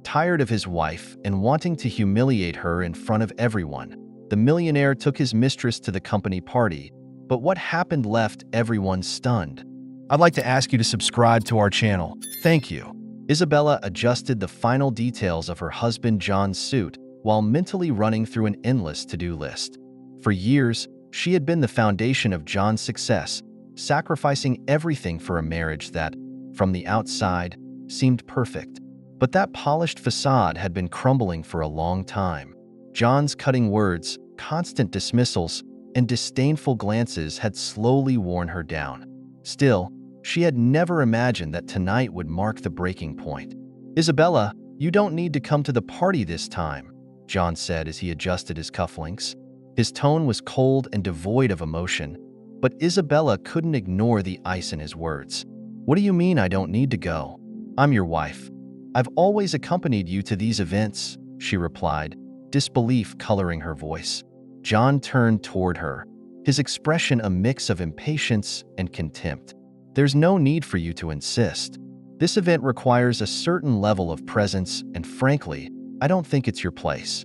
Tired of his wife and wanting to humiliate her in front of everyone, the millionaire took his mistress to the company party, but what happened left everyone stunned. I'd like to ask you to subscribe to our channel. Thank you. Isabella adjusted the final details of her husband John's suit while mentally running through an endless to-do list. For years, she had been the foundation of John's success, sacrificing everything for a marriage that, from the outside, seemed perfect. But that polished facade had been crumbling for a long time. John's cutting words, constant dismissals, and disdainful glances had slowly worn her down. Still, she had never imagined that tonight would mark the breaking point. "Isabella, you don't need to come to the party this time," John said as he adjusted his cufflinks. His tone was cold and devoid of emotion, but Isabella couldn't ignore the ice in his words. "What do you mean I don't need to go? I'm your wife. I've always accompanied you to these events," she replied, disbelief coloring her voice. John turned toward her, his expression a mix of impatience and contempt. "There's no need for you to insist. This event requires a certain level of presence, and frankly, I don't think it's your place."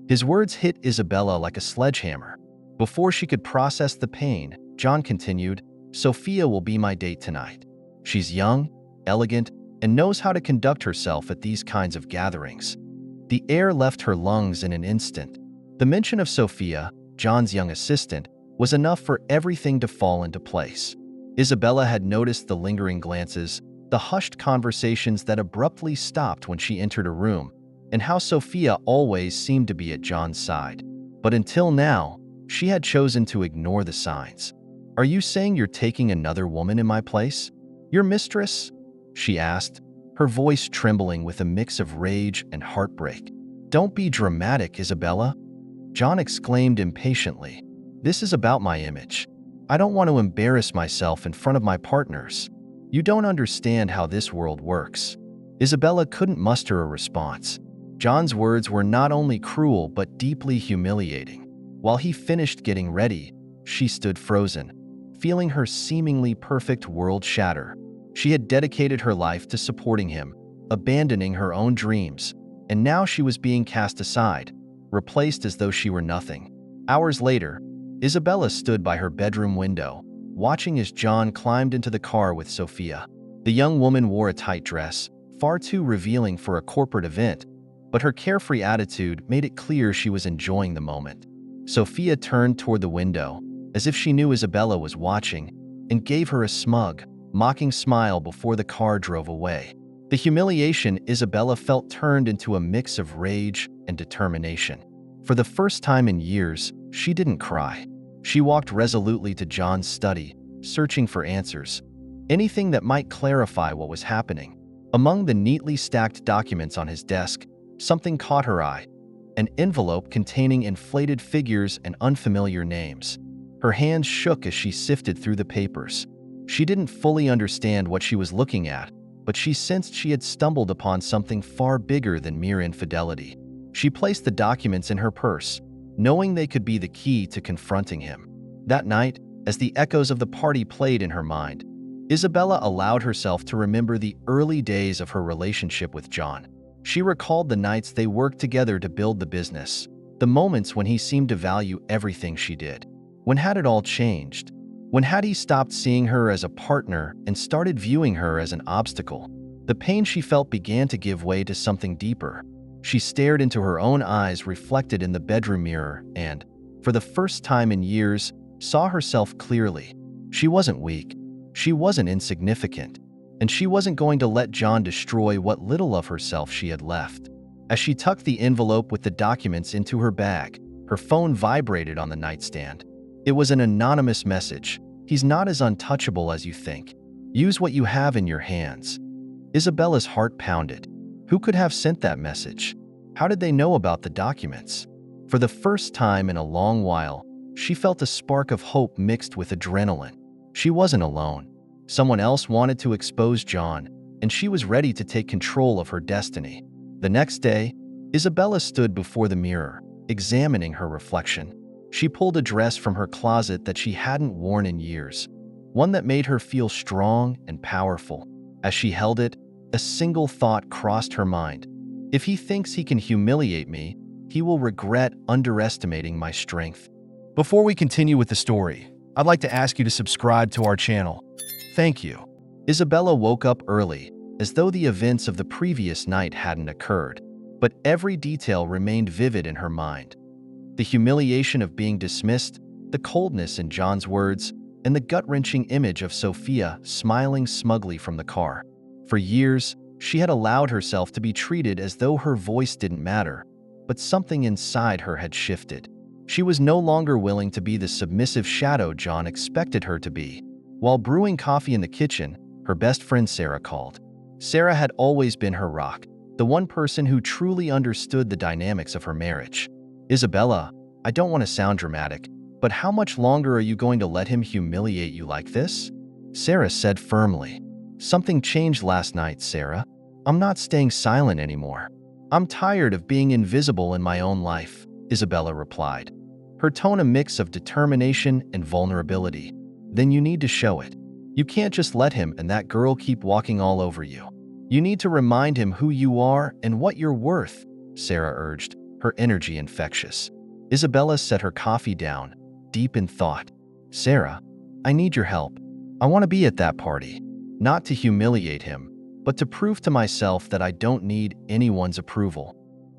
His words hit Isabella like a sledgehammer. Before she could process the pain, John continued, "Sophia will be my date tonight. She's young, elegant, and knows how to conduct herself at these kinds of gatherings." The air left her lungs in an instant. The mention of Sophia, John's young assistant, was enough for everything to fall into place. Isabella had noticed the lingering glances, the hushed conversations that abruptly stopped when she entered a room, and how Sophia always seemed to be at John's side. But until now, she had chosen to ignore the signs. "Are you saying you're taking another woman in my place? Your mistress?" she asked, her voice trembling with a mix of rage and heartbreak. "Don't be dramatic, Isabella," John exclaimed impatiently. "This is about my image. I don't want to embarrass myself in front of my partners. You don't understand how this world works." Isabella couldn't muster a response. John's words were not only cruel but deeply humiliating. While he finished getting ready, she stood frozen, feeling her seemingly perfect world shatter. She had dedicated her life to supporting him, abandoning her own dreams, and now she was being cast aside, replaced as though she were nothing. Hours later, Isabella stood by her bedroom window, watching as John climbed into the car with Sophia. The young woman wore a tight dress, far too revealing for a corporate event, but her carefree attitude made it clear she was enjoying the moment. Sophia turned toward the window, as if she knew Isabella was watching, and gave her a smug, mocking smile before the car drove away. The humiliation Isabella felt turned into a mix of rage and determination. For the first time in years, she didn't cry. She walked resolutely to John's study, searching for answers, anything that might clarify what was happening. Among the neatly stacked documents on his desk, something caught her eye, an envelope containing inflated figures and unfamiliar names. Her hands shook as she sifted through the papers. She didn't fully understand what she was looking at, but she sensed she had stumbled upon something far bigger than mere infidelity. She placed the documents in her purse, knowing they could be the key to confronting him. That night, as the echoes of the party played in her mind, Isabella allowed herself to remember the early days of her relationship with John. She recalled the nights they worked together to build the business, the moments when he seemed to value everything she did. When had it all changed? When had he stopped seeing her as a partner and started viewing her as an obstacle? The pain she felt began to give way to something deeper. She stared into her own eyes reflected in the bedroom mirror and, for the first time in years, saw herself clearly. She wasn't weak. She wasn't insignificant. And she wasn't going to let John destroy what little of herself she had left. As she tucked the envelope with the documents into her bag, her phone vibrated on the nightstand. It was an anonymous message. "He's not as untouchable as you think. Use what you have in your hands." Isabella's heart pounded. Who could have sent that message? How did they know about the documents? For the first time in a long while, she felt a spark of hope mixed with adrenaline. She wasn't alone. Someone else wanted to expose John, and she was ready to take control of her destiny. The next day, Isabella stood before the mirror, examining her reflection. She pulled a dress from her closet that she hadn't worn in years, one that made her feel strong and powerful. As she held it, a single thought crossed her mind. If he thinks he can humiliate me, he will regret underestimating my strength. Before we continue with the story, I'd like to ask you to subscribe to our channel. Thank you. Isabella woke up early, as though the events of the previous night hadn't occurred, but every detail remained vivid in her mind. The humiliation of being dismissed, the coldness in John's words, and the gut-wrenching image of Sophia smiling smugly from the car. For years, she had allowed herself to be treated as though her voice didn't matter, but something inside her had shifted. She was no longer willing to be the submissive shadow John expected her to be. While brewing coffee in the kitchen, her best friend Sarah called. Sarah had always been her rock, the one person who truly understood the dynamics of her marriage. Isabella, I don't want to sound dramatic, but how much longer are you going to let him humiliate you like this? Sarah said firmly. Something changed last night, Sarah. I'm not staying silent anymore. I'm tired of being invisible in my own life, Isabella replied, her tone a mix of determination and vulnerability. Then you need to show it. You can't just let him and that girl keep walking all over you. You need to remind him who you are and what you're worth, Sarah urged, her energy infectious. Isabella set her coffee down, deep in thought. Sarah, I need your help. I want to be at that party, not to humiliate him, but to prove to myself that I don't need anyone's approval.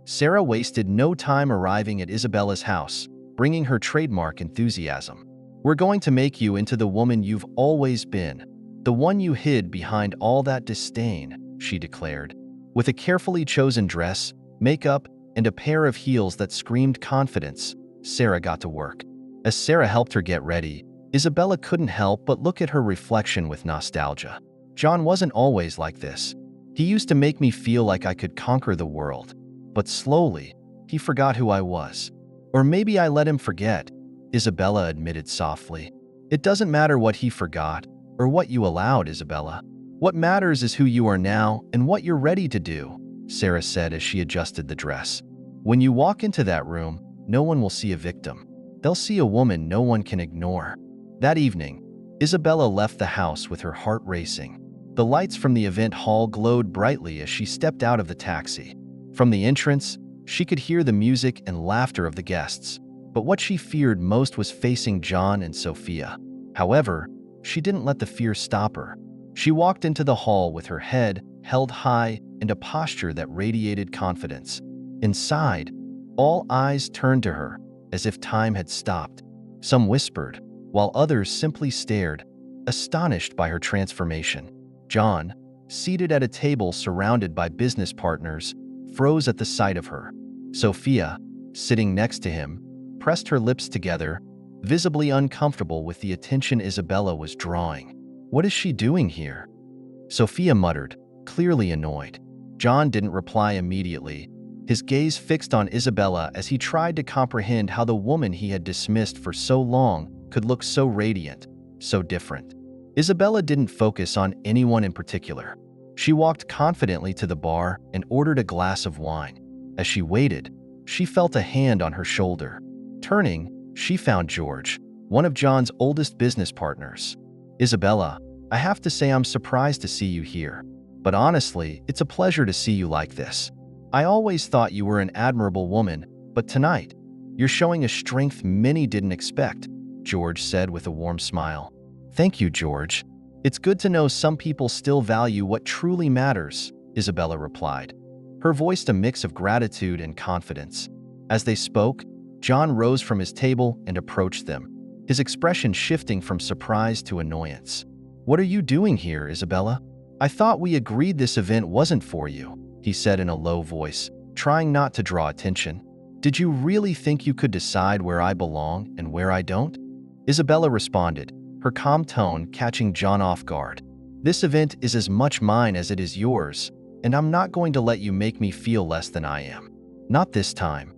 Sarah wasted no time arriving at Isabella's house, bringing her trademark enthusiasm. We're going to make you into the woman you've always been, the one you hid behind all that disdain, she declared. With a carefully chosen dress, makeup, and a pair of heels that screamed confidence, Sarah got to work. As Sarah helped her get ready, Isabella couldn't help but look at her reflection with nostalgia. John wasn't always like this. He used to make me feel like I could conquer the world. But slowly, he forgot who I was. Or maybe I let him forget, Isabella admitted softly. It doesn't matter what he forgot or what you allowed, Isabella. What matters is who you are now and what you're ready to do, Sarah said as she adjusted the dress. When you walk into that room, no one will see a victim. They'll see a woman no one can ignore. That evening, Isabella left the house with her heart racing. The lights from the event hall glowed brightly as she stepped out of the taxi. From the entrance, she could hear the music and laughter of the guests. But what she feared most was facing John and Sophia. However, she didn't let the fear stop her. She walked into the hall with her head held high and a posture that radiated confidence. Inside, all eyes turned to her, as if time had stopped. Some whispered, while others simply stared, astonished by her transformation. John, seated at a table surrounded by business partners, froze at the sight of her. Sophia, sitting next to him, pressed her lips together, visibly uncomfortable with the attention Isabella was drawing. What is she doing here? Sophia muttered, clearly annoyed. John didn't reply immediately, his gaze fixed on Isabella as he tried to comprehend how the woman he had dismissed for so long could look so radiant, so different. Isabella didn't focus on anyone in particular. She walked confidently to the bar and ordered a glass of wine. As she waited, she felt a hand on her shoulder. Turning, she found George, one of John's oldest business partners. Isabella, I have to say I'm surprised to see you here. But honestly, it's a pleasure to see you like this. I always thought you were an admirable woman, but tonight, you're showing a strength many didn't expect, George said with a warm smile. Thank you, George. It's good to know some people still value what truly matters, Isabella replied, her voice a mix of gratitude and confidence. As they spoke, John rose from his table and approached them, his expression shifting from surprise to annoyance. What are you doing here, Isabella? I thought we agreed this event wasn't for you, he said in a low voice, trying not to draw attention. Did you really think you could decide where I belong and where I don't? Isabella responded, her calm tone catching John off guard. This event is as much mine as it is yours, and I'm not going to let you make me feel less than I am. Not this time.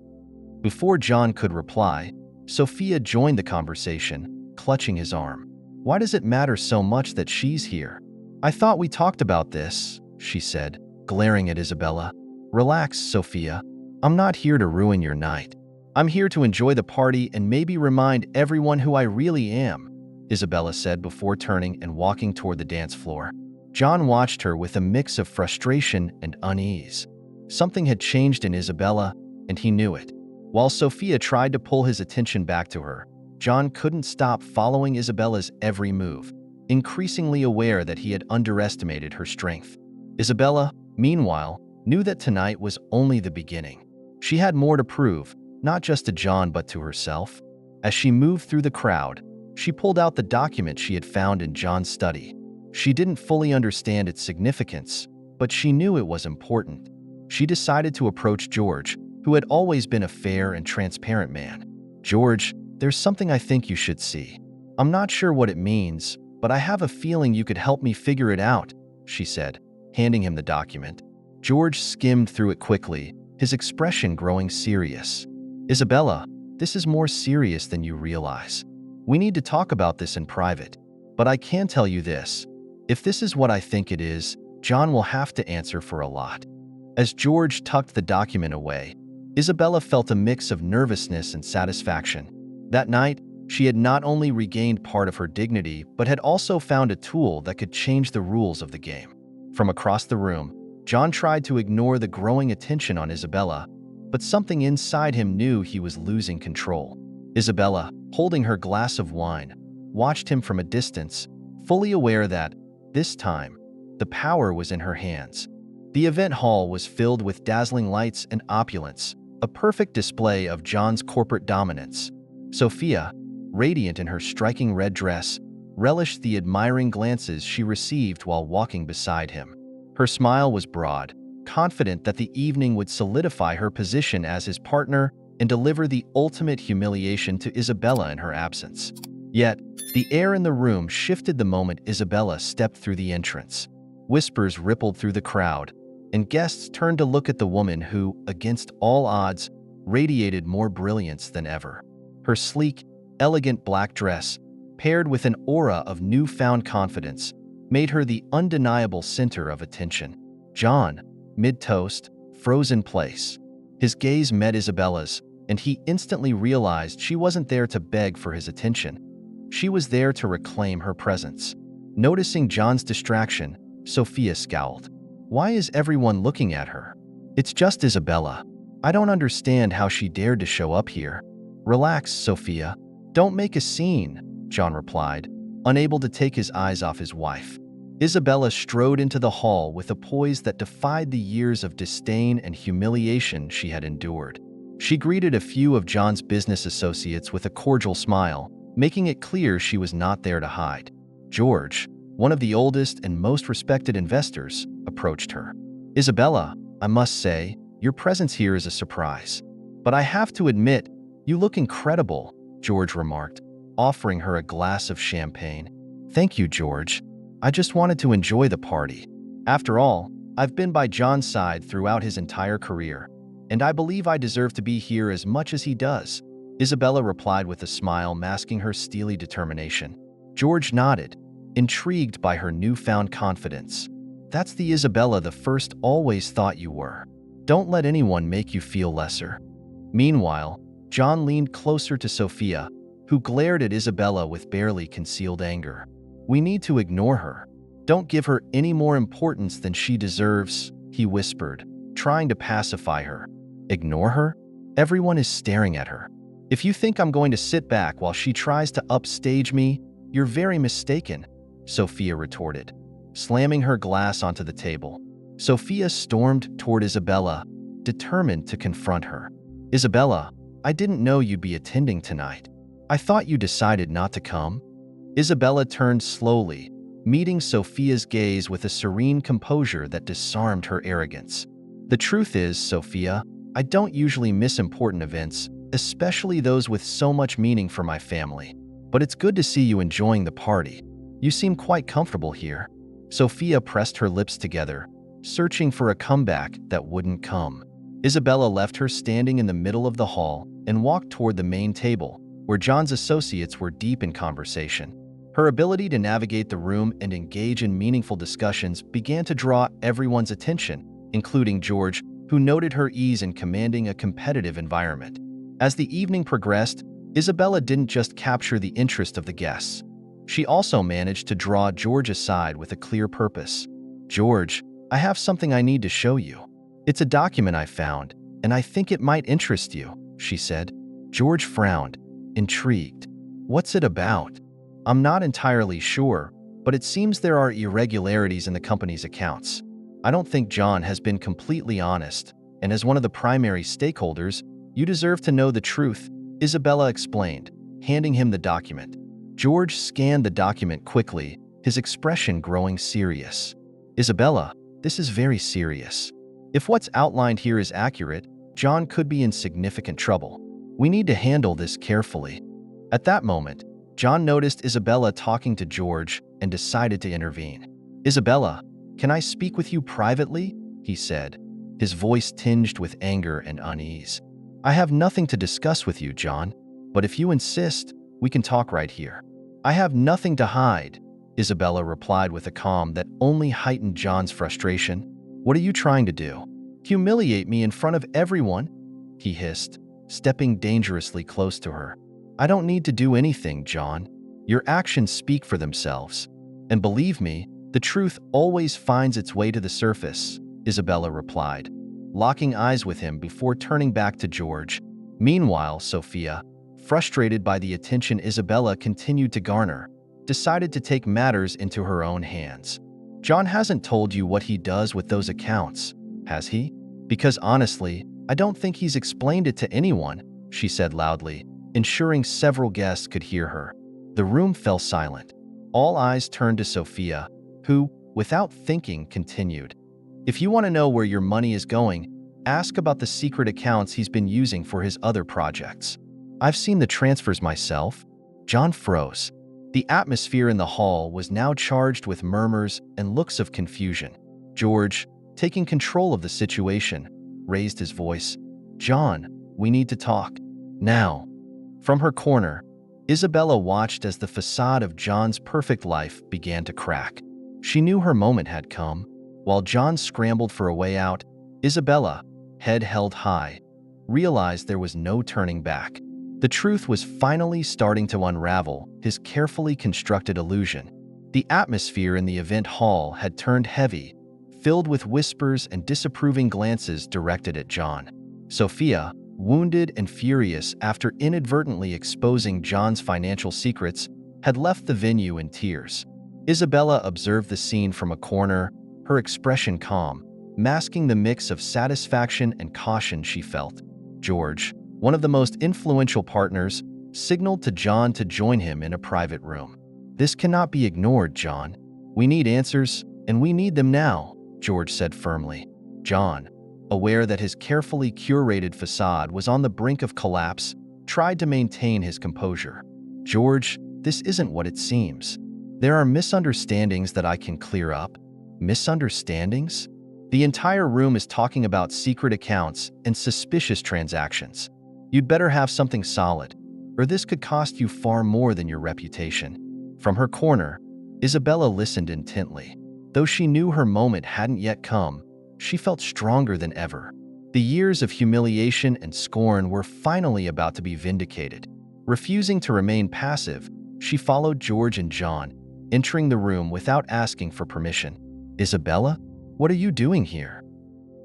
Before John could reply, Sophia joined the conversation, clutching his arm. Why does it matter so much that she's here? I thought we talked about this, she said, glaring at Isabella. Relax, Sophia. I'm not here to ruin your night. I'm here to enjoy the party and maybe remind everyone who I really am, Isabella said before turning and walking toward the dance floor. John watched her with a mix of frustration and unease. Something had changed in Isabella, and he knew it. While Sophia tried to pull his attention back to her, John couldn't stop following Isabella's every move, increasingly aware that he had underestimated her strength. Isabella, meanwhile, knew that tonight was only the beginning. She had more to prove, not just to John but to herself. As she moved through the crowd, she pulled out the document she had found in John's study. She didn't fully understand its significance, but she knew it was important. She decided to approach George, who had always been a fair and transparent man. "George, there's something I think you should see. I'm not sure what it means, but I have a feeling you could help me figure it out," she said, handing him the document. George skimmed through it quickly, his expression growing serious. "Isabella, this is more serious than you realize. We need to talk about this in private. But I can tell you this. If this is what I think it is, John will have to answer for a lot." As George tucked the document away, Isabella felt a mix of nervousness and satisfaction. That night, she had not only regained part of her dignity, but had also found a tool that could change the rules of the game. From across the room, John tried to ignore the growing attention on Isabella, but something inside him knew he was losing control. Isabella, holding her glass of wine, watched him from a distance, fully aware that, this time, the power was in her hands. The event hall was filled with dazzling lights and opulence, a perfect display of John's corporate dominance. Sophia, radiant in her striking red dress, relished the admiring glances she received while walking beside him. Her smile was broad, confident that the evening would solidify her position as his partner and deliver the ultimate humiliation to Isabella in her absence. Yet, the air in the room shifted the moment Isabella stepped through the entrance. Whispers rippled through the crowd, and guests turned to look at the woman who, against all odds, radiated more brilliance than ever. Her sleek, elegant black dress, paired with an aura of newfound confidence, made her the undeniable center of attention. John, mid-toast, froze in place. His gaze met Isabella's, and he instantly realized she wasn't there to beg for his attention. She was there to reclaim her presence. Noticing John's distraction, Sophia scowled. "Why is everyone looking at her? It's just Isabella. I don't understand how she dared to show up here." "Relax, Sophia. Don't make a scene," John replied, unable to take his eyes off his wife. Isabella strode into the hall with a poise that defied the years of disdain and humiliation she had endured. She greeted a few of John's business associates with a cordial smile, making it clear she was not there to hide. George, one of the oldest and most respected investors, approached her. "Isabella, I must say, your presence here is a surprise. But I have to admit, you look incredible," George remarked, offering her a glass of champagne. "Thank you, George. I just wanted to enjoy the party. After all, I've been by John's side throughout his entire career, and I believe I deserve to be here as much as he does," Isabella replied with a smile masking her steely determination. George nodded, intrigued by her newfound confidence. "That's the Isabella the first always thought you were. Don't let anyone make you feel lesser." Meanwhile, John leaned closer to Sophia, who glared at Isabella with barely concealed anger. "We need to ignore her. Don't give her any more importance than she deserves," he whispered, trying to pacify her. "Ignore her? Everyone is staring at her. If you think I'm going to sit back while she tries to upstage me, you're very mistaken," Sophia retorted, slamming her glass onto the table. Sophia stormed toward Isabella, determined to confront her. "Isabella, I didn't know you'd be attending tonight. I thought you decided not to come." Isabella turned slowly, meeting Sophia's gaze with a serene composure that disarmed her arrogance. "The truth is, Sophia, I don't usually miss important events, especially those with so much meaning for my family. But it's good to see you enjoying the party. You seem quite comfortable here." Sophia pressed her lips together, searching for a comeback that wouldn't come. Isabella left her standing in the middle of the hall and walked toward the main table, where John's associates were deep in conversation. Her ability to navigate the room and engage in meaningful discussions began to draw everyone's attention, including George, who noted her ease in commanding a competitive environment. As the evening progressed, Isabella didn't just capture the interest of the guests. She also managed to draw George aside with a clear purpose. "George, I have something I need to show you." It's a document I found, and I think it might interest you, she said. George frowned, intrigued. What's it about? I'm not entirely sure, but it seems there are irregularities in the company's accounts. I don't think John has been completely honest, and as one of the primary stakeholders, you deserve to know the truth, Isabella explained, handing him the document. George scanned the document quickly, his expression growing serious. Isabella, this is very serious. If what's outlined here is accurate, John could be in significant trouble. We need to handle this carefully. At that moment, John noticed Isabella talking to George and decided to intervene. Isabella, can I speak with you privately? He said, his voice tinged with anger and unease. I have nothing to discuss with you, John, but if you insist, we can talk right here. I have nothing to hide, Isabella replied with a calm that only heightened John's frustration. What are you trying to do? Humiliate me in front of everyone? He hissed, stepping dangerously close to her. I don't need to do anything, John. Your actions speak for themselves. And believe me, the truth always finds its way to the surface, Isabella replied, locking eyes with him before turning back to George. Meanwhile, Sophia, frustrated by the attention Isabella continued to garner, decided to take matters into her own hands. John hasn't told you what he does with those accounts, has he? Because honestly, I don't think he's explained it to anyone, she said loudly, ensuring several guests could hear her. The room fell silent. All eyes turned to Sophia, who, without thinking, continued. If you want to know where your money is going, ask about the secret accounts he's been using for his other projects. I've seen the transfers myself. John froze. The atmosphere in the hall was now charged with murmurs and looks of confusion. George, taking control of the situation, raised his voice. John, we need to talk. Now. From her corner, Isabella watched as the facade of John's perfect life began to crack. She knew her moment had come. While John scrambled for a way out, Isabella, head held high, realized there was no turning back. The truth was finally starting to unravel his carefully constructed illusion. The atmosphere in the event hall had turned heavy, filled with whispers and disapproving glances directed at John. Sophia, wounded and furious after inadvertently exposing John's financial secrets, had left the venue in tears. Isabella observed the scene from a corner, her expression calm, masking the mix of satisfaction and caution she felt. George, one of the most influential partners, signaled to John to join him in a private room. This cannot be ignored, John. We need answers, and we need them now, George said firmly. John, aware that his carefully curated facade was on the brink of collapse, tried to maintain his composure. George, this isn't what it seems. There are misunderstandings that I can clear up. Misunderstandings? The entire room is talking about secret accounts and suspicious transactions. You'd better have something solid, or this could cost you far more than your reputation. From her corner, Isabella listened intently. Though she knew her moment hadn't yet come, she felt stronger than ever. The years of humiliation and scorn were finally about to be vindicated. Refusing to remain passive, she followed George and John, entering the room without asking for permission. Isabella, what are you doing here?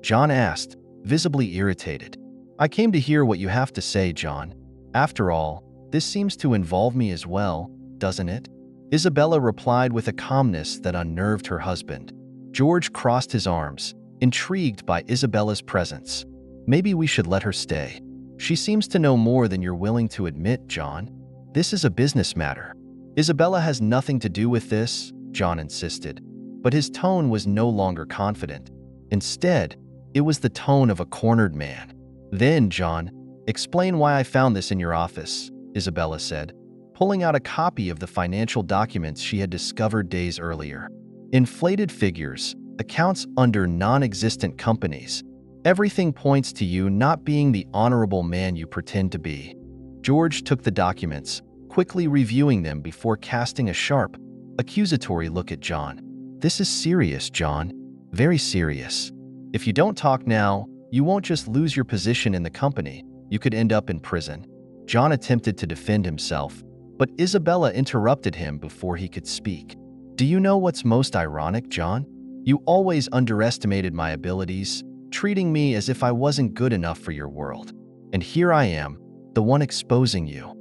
John asked, visibly irritated. I came to hear what you have to say, John. After all, this seems to involve me as well, doesn't it? Isabella replied with a calmness that unnerved her husband. George crossed his arms, intrigued by Isabella's presence. Maybe we should let her stay. She seems to know more than you're willing to admit, John. This is a business matter. Isabella has nothing to do with this, John insisted. But his tone was no longer confident. Instead, it was the tone of a cornered man. Then, John, explain why I found this in your office, Isabella said, pulling out a copy of the financial documents she had discovered days earlier. Inflated figures, accounts under non-existent companies. Everything points to you not being the honorable man you pretend to be. George took the documents, quickly reviewing them before casting a sharp, accusatory look at John. This is serious, John. Very serious. If you don't talk now, you won't just lose your position in the company, you could end up in prison. John attempted to defend himself, but Isabella interrupted him before he could speak. Do you know what's most ironic, John? You always underestimated my abilities, treating me as if I wasn't good enough for your world. And here I am, the one exposing you."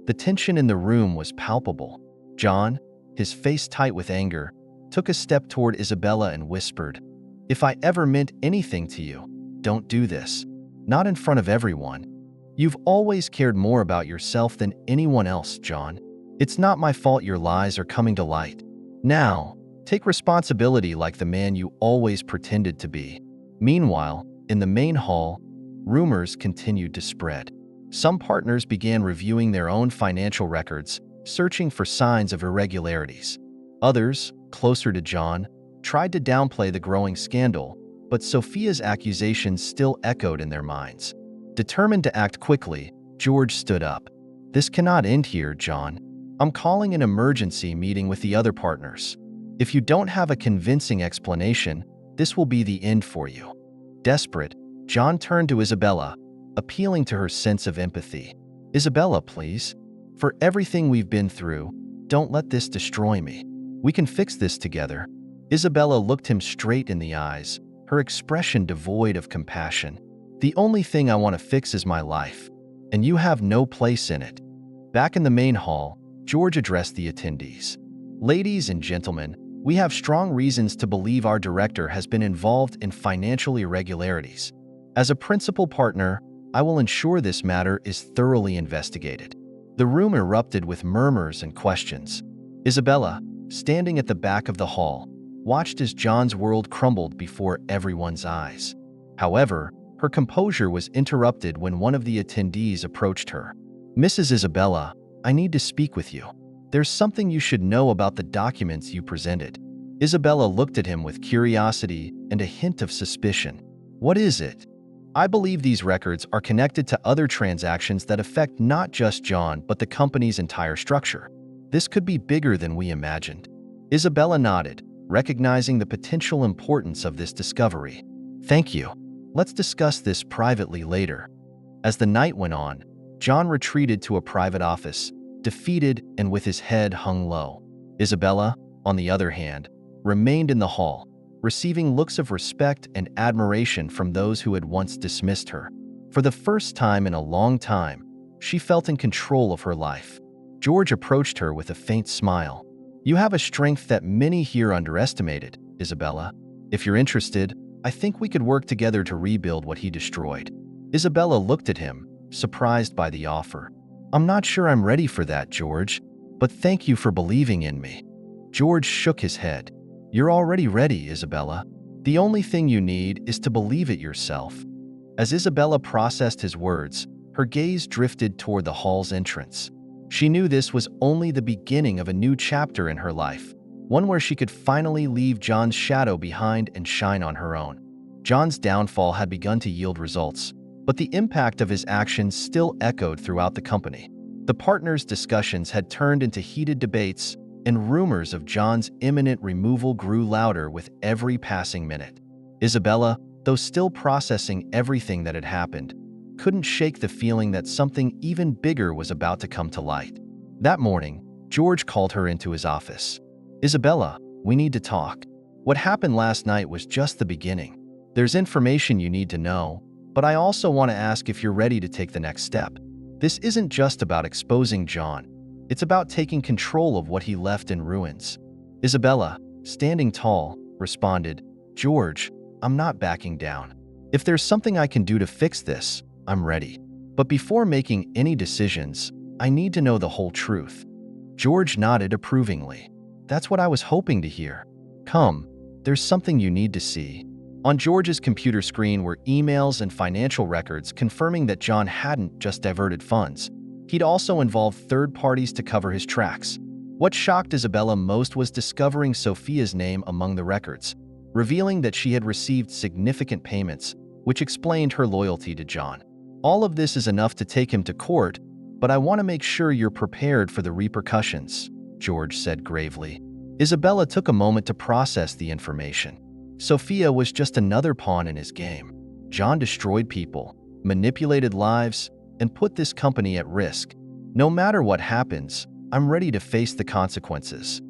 The tension in the room was palpable. John, his face tight with anger, took a step toward Isabella and whispered, "If I ever meant anything to you, don't do this. Not in front of everyone. You've always cared more about yourself than anyone else, John. It's not my fault your lies are coming to light. Now, take responsibility like the man you always pretended to be." Meanwhile, in the main hall, rumors continued to spread. Some partners began reviewing their own financial records, searching for signs of irregularities. Others, closer to John, tried to downplay the growing scandal, but Sophia's accusations still echoed in their minds. Determined to act quickly, George stood up. "This cannot end here, John. I'm calling an emergency meeting with the other partners. If you don't have a convincing explanation, this will be the end for you." Desperate, John turned to Isabella, appealing to her sense of empathy. "Isabella, please. For everything we've been through, don't let this destroy me. We can fix this together." Isabella looked him straight in the eyes, her expression devoid of compassion. "The only thing I want to fix is my life, and you have no place in it." Back in the main hall, George addressed the attendees. "Ladies and gentlemen, we have strong reasons to believe our director has been involved in financial irregularities. As a principal partner, I will ensure this matter is thoroughly investigated." The room erupted with murmurs and questions. Isabella, standing at the back of the hall, watched as John's world crumbled before everyone's eyes. However, her composure was interrupted when one of the attendees approached her. "Mrs. Isabella, I need to speak with you. There's something you should know about the documents you presented." Isabella looked at him with curiosity and a hint of suspicion. "What is it?" "I believe these records are connected to other transactions that affect not just John but the company's entire structure. This could be bigger than we imagined." Isabella nodded, recognizing the potential importance of this discovery. "Thank you. Let's discuss this privately later." As the night went on, John retreated to a private office, defeated and with his head hung low. Isabella, on the other hand, remained in the hall, receiving looks of respect and admiration from those who had once dismissed her. For the first time in a long time, she felt in control of her life. George approached her with a faint smile. "You have a strength that many here underestimated, Isabella. If you're interested, I think we could work together to rebuild what he destroyed." Isabella looked at him, surprised by the offer. "I'm not sure I'm ready for that, George, but thank you for believing in me." George shook his head. "You're already ready, Isabella. The only thing you need is to believe it yourself." As Isabella processed his words, her gaze drifted toward the hall's entrance. She knew this was only the beginning of a new chapter in her life, one where she could finally leave John's shadow behind and shine on her own. John's downfall had begun to yield results, but the impact of his actions still echoed throughout the company. The partners' discussions had turned into heated debates, and rumors of John's imminent removal grew louder with every passing minute. Isabella, though still processing everything that had happened, couldn't shake the feeling that something even bigger was about to come to light. That morning, George called her into his office. "Isabella, we need to talk. What happened last night was just the beginning. There's information you need to know, but I also want to ask if you're ready to take the next step. This isn't just about exposing John. It's about taking control of what he left in ruins." Isabella, standing tall, responded, "George, I'm not backing down. If there's something I can do to fix this, I'm ready. But before making any decisions, I need to know the whole truth." George nodded approvingly. "That's what I was hoping to hear. Come, there's something you need to see." On George's computer screen were emails and financial records confirming that John hadn't just diverted funds. He'd also involved third parties to cover his tracks. What shocked Isabella most was discovering Sophia's name among the records, revealing that she had received significant payments, which explained her loyalty to John. "All of this is enough to take him to court, but I want to make sure you're prepared for the repercussions," George said gravely. Isabella took a moment to process the information. Sophia was just another pawn in his game. John destroyed people, manipulated lives, and put this company at risk. "No matter what happens, I'm ready to face the consequences."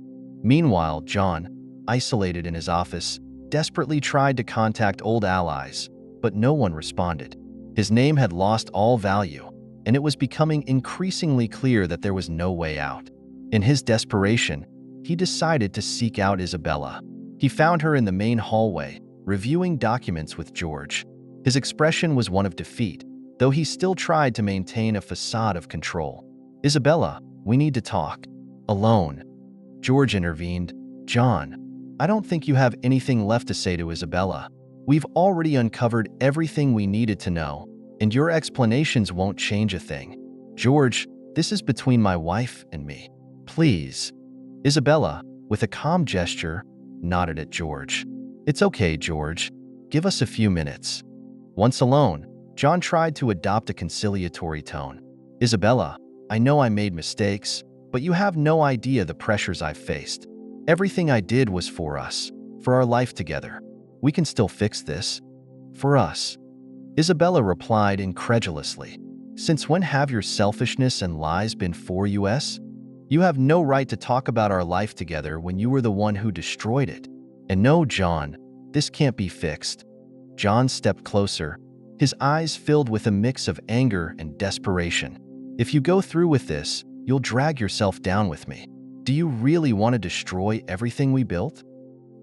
Meanwhile, John, isolated in his office, desperately tried to contact old allies, but no one responded. His name had lost all value, and it was becoming increasingly clear that there was no way out. In his desperation, he decided to seek out Isabella. He found her in the main hallway, reviewing documents with George. His expression was one of defeat, though he still tried to maintain a facade of control. "Isabella, we need to talk. Alone." George intervened. "John, I don't think you have anything left to say to Isabella. We've already uncovered everything we needed to know, and your explanations won't change a thing. George, this is between my wife and me. Please." Isabella, with a calm gesture, nodded at George. "It's okay, George. Give us a few minutes." Once alone, John tried to adopt a conciliatory tone. "Isabella, I know I made mistakes, but you have no idea the pressures I've faced. Everything I did was for us, for our life together. We can still fix this. For us." Isabella replied incredulously. "Since when have your selfishness and lies been for us? You have no right to talk about our life together when you were the one who destroyed it. And no, John, this can't be fixed." John stepped closer, his eyes filled with a mix of anger and desperation. "If you go through with this, you'll drag yourself down with me. Do you really want to destroy everything we built?"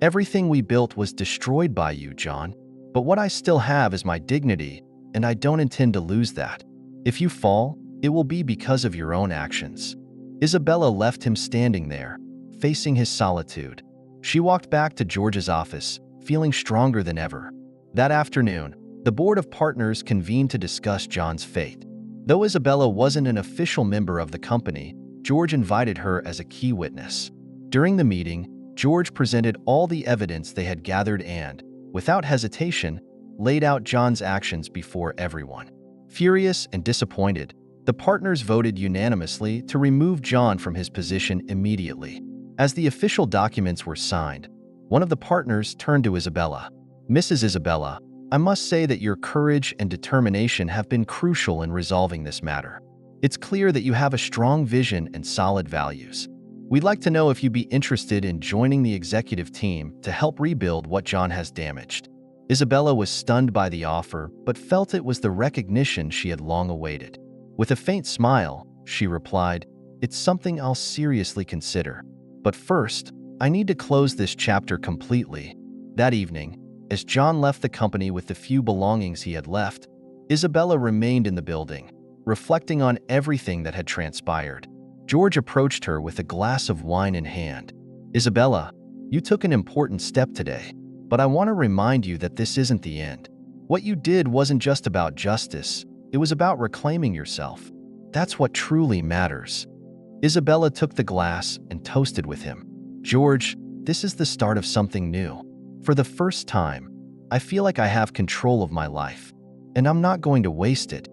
"Everything we built was destroyed by you, John. But what I still have is my dignity, and I don't intend to lose that. If you fall, it will be because of your own actions." Isabella left him standing there, facing his solitude. She walked back to George's office, feeling stronger than ever. That afternoon, the board of partners convened to discuss John's fate. Though Isabella wasn't an official member of the company, George invited her as a key witness. During the meeting, George presented all the evidence they had gathered and, without hesitation, laid out John's actions before everyone. Furious and disappointed, the partners voted unanimously to remove John from his position immediately. As the official documents were signed, one of the partners turned to Isabella. "Mrs. Isabella, I must say that your courage and determination have been crucial in resolving this matter. It's clear that you have a strong vision and solid values. We'd like to know if you'd be interested in joining the executive team to help rebuild what John has damaged." Isabella was stunned by the offer, but felt it was the recognition she had long awaited. With a faint smile, she replied, "It's something I'll seriously consider. But first, I need to close this chapter completely." That evening, as John left the company with the few belongings he had left, Isabella remained in the building, reflecting on everything that had transpired. George approached her with a glass of wine in hand. "Isabella, you took an important step today, but I want to remind you that this isn't the end. What you did wasn't just about justice, it was about reclaiming yourself. That's what truly matters." Isabella took the glass and toasted with him. "George, this is the start of something new. For the first time, I feel like I have control of my life, and I'm not going to waste it."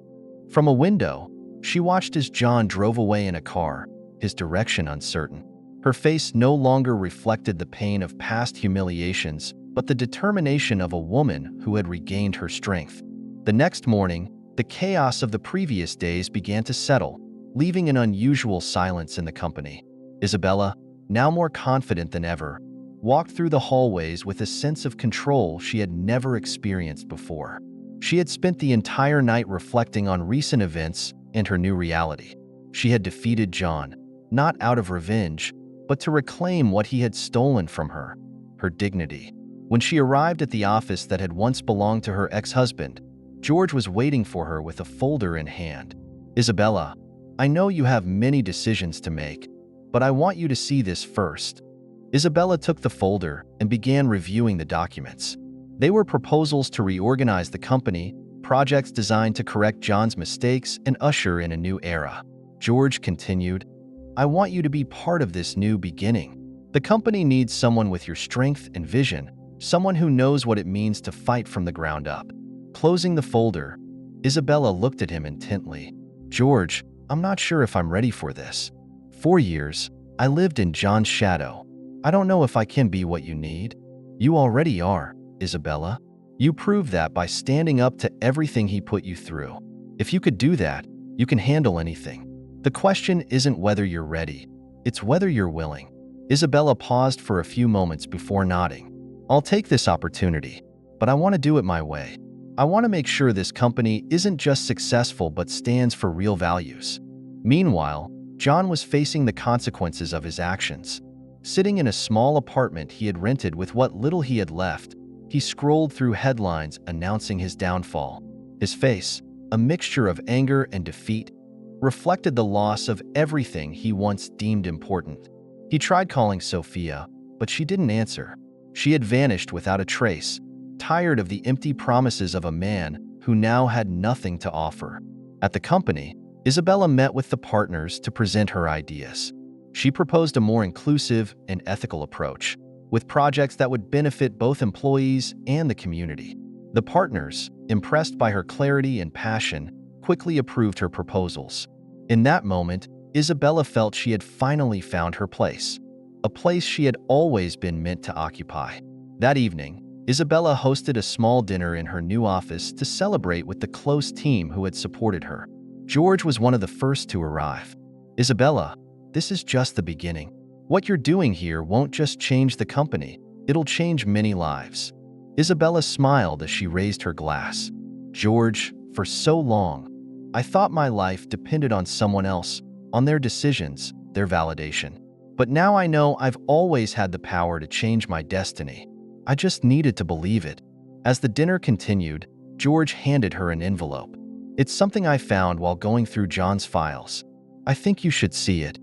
From a window, she watched as John drove away in a car, his direction uncertain. Her face no longer reflected the pain of past humiliations, but the determination of a woman who had regained her strength. The next morning, the chaos of the previous days began to settle, leaving an unusual silence in the company. Isabella, now more confident than ever, walked through the hallways with a sense of control she had never experienced before. She had spent the entire night reflecting on recent events and her new reality. She had defeated John, not out of revenge, but to reclaim what he had stolen from her, her dignity. When she arrived at the office that had once belonged to her ex-husband, George was waiting for her with a folder in hand. "Isabella, I know you have many decisions to make, but I want you to see this first." Isabella took the folder and began reviewing the documents. They were proposals to reorganize the company, projects designed to correct John's mistakes and usher in a new era. George continued, "I want you to be part of this new beginning. The company needs someone with your strength and vision, someone who knows what it means to fight from the ground up." Closing the folder, Isabella looked at him intently. "George, I'm not sure if I'm ready for this. 4 years, I lived in John's shadow. I don't know if I can be what you need." "You already are, Isabella. You proved that by standing up to everything he put you through. If you could do that, you can handle anything. The question isn't whether you're ready, it's whether you're willing." Isabella paused for a few moments before nodding. "I'll take this opportunity, but I want to do it my way. I want to make sure this company isn't just successful but stands for real values." Meanwhile, John was facing the consequences of his actions. Sitting in a small apartment he had rented with what little he had left, he scrolled through headlines announcing his downfall. His face, a mixture of anger and defeat, reflected the loss of everything he once deemed important. He tried calling Sophia, but she didn't answer. She had vanished without a trace, tired of the empty promises of a man who now had nothing to offer. At the company, Isabella met with the partners to present her ideas. She proposed a more inclusive and ethical approach, with projects that would benefit both employees and the community. The partners, impressed by her clarity and passion, quickly approved her proposals. In that moment, Isabella felt she had finally found her place, a place she had always been meant to occupy. That evening, Isabella hosted a small dinner in her new office to celebrate with the close team who had supported her. George was one of the first to arrive. "Isabella, this is just the beginning. What you're doing here won't just change the company, it'll change many lives." Isabella smiled as she raised her glass. "George, for so long, I thought my life depended on someone else, on their decisions, their validation. But now I know I've always had the power to change my destiny. I just needed to believe it." As the dinner continued, George handed her an envelope. "It's something I found while going through John's files. I think you should see it."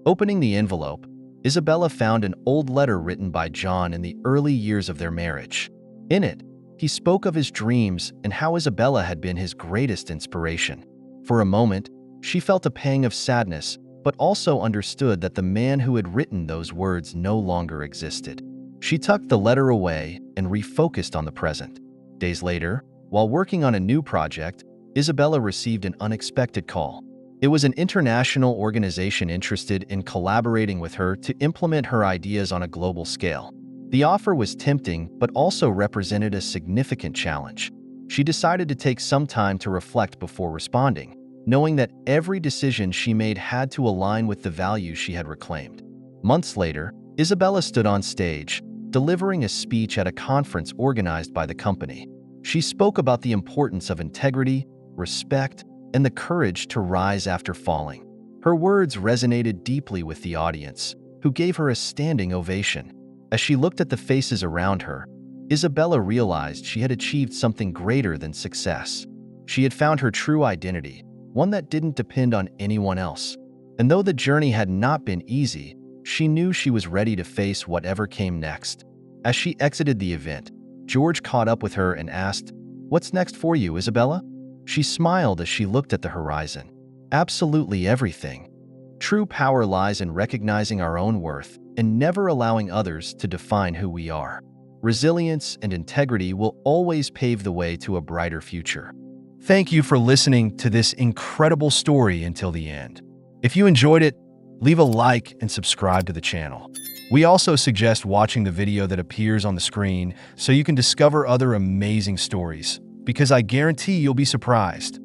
Opening the envelope, Isabella found an old letter written by John in the early years of their marriage. In it, he spoke of his dreams and how Isabella had been his greatest inspiration. For a moment, she felt a pang of sadness, but also understood that the man who had written those words no longer existed. She tucked the letter away and refocused on the present. Days later, while working on a new project, Isabella received an unexpected call. It was an international organization interested in collaborating with her to implement her ideas on a global scale. The offer was tempting, but also represented a significant challenge. She decided to take some time to reflect before responding, knowing that every decision she made had to align with the values she had reclaimed. Months later, Isabella stood on stage, delivering a speech at a conference organized by the company. She spoke about the importance of integrity, respect, and the courage to rise after falling. Her words resonated deeply with the audience, who gave her a standing ovation. As she looked at the faces around her, Isabella realized she had achieved something greater than success. She had found her true identity, one that didn't depend on anyone else. And though the journey had not been easy, she knew she was ready to face whatever came next. As she exited the event, George caught up with her and asked, "What's next for you, Isabella?" She smiled as she looked at the horizon. "Absolutely everything. True power lies in recognizing our own worth and never allowing others to define who we are. Resilience and integrity will always pave the way to a brighter future." Thank you for listening to this incredible story until the end. If you enjoyed it, leave a like and subscribe to the channel. We also suggest watching the video that appears on the screen so you can discover other amazing stories, because I guarantee you'll be surprised.